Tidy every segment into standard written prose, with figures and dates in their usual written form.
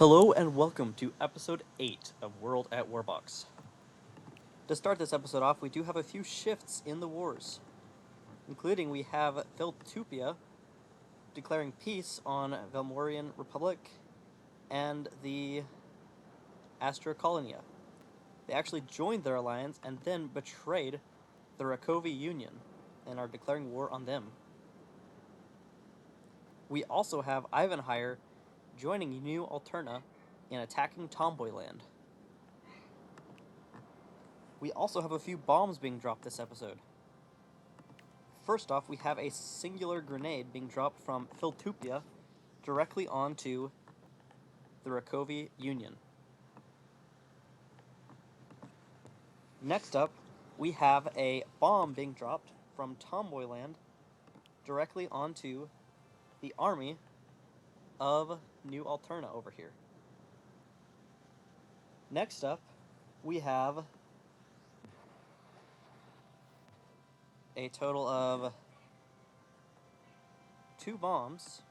Hello and welcome to episode 8 of World at Warbox. To start this episode off, we do have a few shifts in the wars, including we have Philtupia declaring peace on Velmorian Republic and the Astra Colonia. They actually joined their alliance and then betrayed the Rakovi Union and are declaring war on them. We also have Ivanhire joining New Alterna and attacking Tomboyland. We also have a few bombs being dropped this episode. First off, we have a singular grenade being dropped from Philtupia directly onto the Rakovi Union. Next up, we have a bomb being dropped from Tomboyland directly onto the army of New Alterna over here. Next up, we have a total of 2 bombs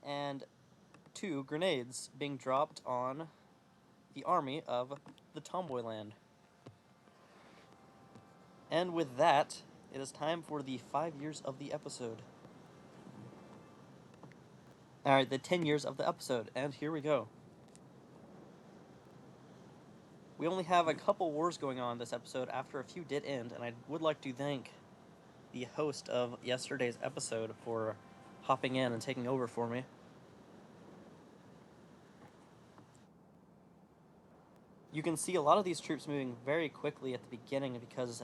and 2 grenades being dropped on the army of the Tomboyland. And with that, it is time for the 5 years of the episode. Alright, the 10 years of the episode, and here we go. We only have a couple wars going on this episode after a few did end, and I would like to thank the host of yesterday's episode for hopping in and taking over for me. You can see a lot of these troops moving very quickly at the beginning because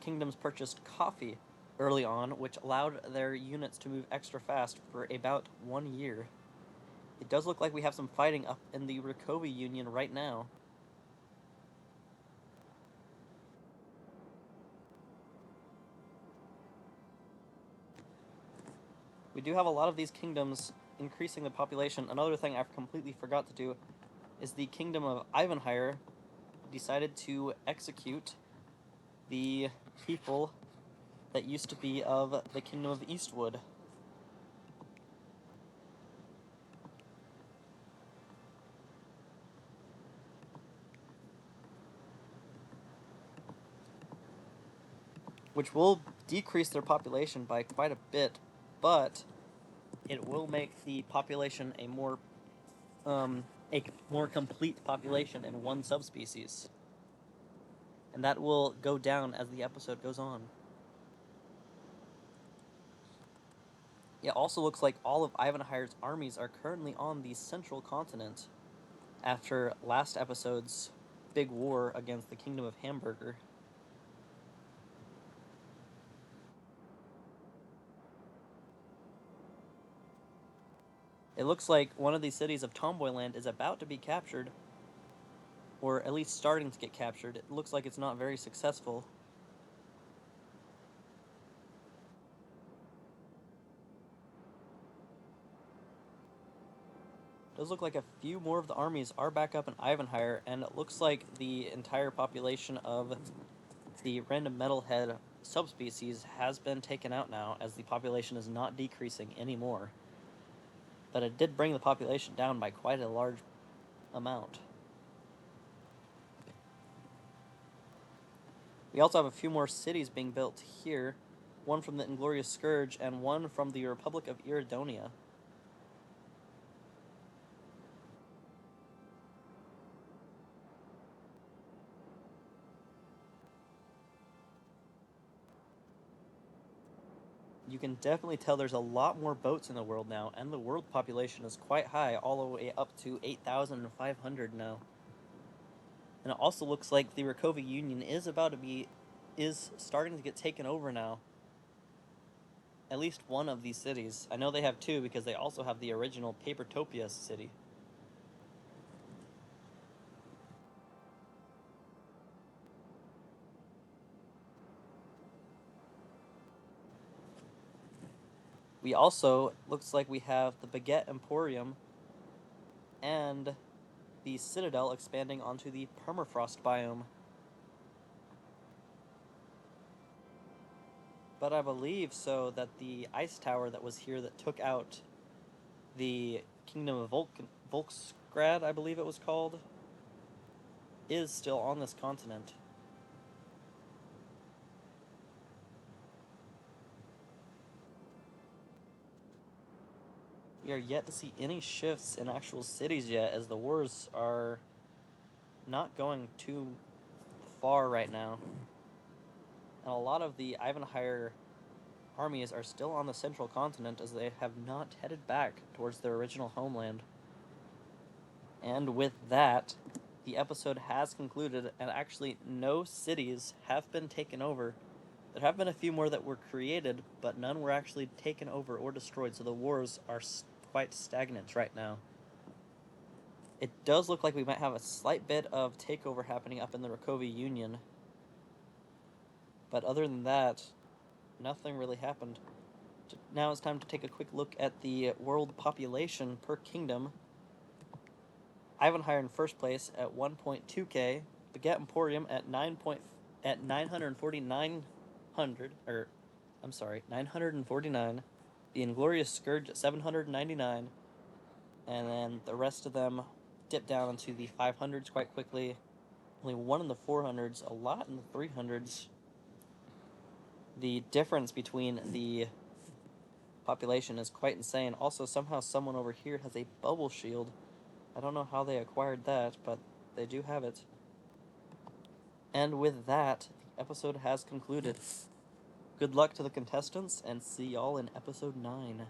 kingdoms purchased coffee early on, which allowed their units to move extra fast for about 1 year. It does look like we have some fighting up in the Rakovi Union right now. We do have a lot of these kingdoms increasing the population. Another thing I completely forgot to do is the kingdom of Ivanhire decided to execute the people that used to be of the kingdom of Eastwood. Which will decrease their population by quite a bit, but it will make the population a more complete population in one subspecies. And that will go down as the episode goes on. It also looks like all of Ivanhire's armies are currently on the central continent after last episode's big war against the Kingdom of Hamburger. It looks like one of these cities of Tomboyland is about to be captured, or at least starting to get captured. It looks like it's not very successful. It does look like a few more of the armies are back up in Ivanhire, and it looks like the entire population of the random metalhead subspecies has been taken out now, as the population is not decreasing anymore. But it did bring the population down by quite a large amount. We also have a few more cities being built here, one from the Inglorious Scourge and one from the Republic of Iridonia. You can definitely tell there's a lot more boats in the world now, and the world population is quite high, all the way up to 8,500 now. And it also looks like the Rakovi Union is starting to get taken over now. At least one of these cities. I know they have 2 because they also have the original Papertopia city. We also, looks like we have the Baguette Emporium and the Citadel expanding onto the Permafrost biome. But I believe so that the ice tower that was here that took out the Kingdom of Volksgrad, I believe it was called, is still on this continent. We are yet to see any shifts in actual cities yet, as the wars are not going too far right now. And a lot of the Ivanhire armies are still on the central continent, as they have not headed back towards their original homeland. And with that, the episode has concluded, and actually no cities have been taken over. There have been a few more that were created, but none were actually taken over or destroyed, so the wars are quite stagnant right now. It does look like we might have a slight bit of takeover happening up in the Rakovi Union, but other than that, nothing really happened. Now it's time to take a quick look at the world population per kingdom. Ivanhire in first place at 1.2k, Baguette Emporium at 949, the Inglorious Scourge at 799, and then the rest of them dip down into the 500s quite quickly. Only one in the 400s, a lot in the 300s. The difference between the population is quite insane. Also, somehow someone over here has a bubble shield. I don't know how they acquired that, but they do have it. And with that, the episode has concluded. Good luck to the contestants, and see y'all in episode 9.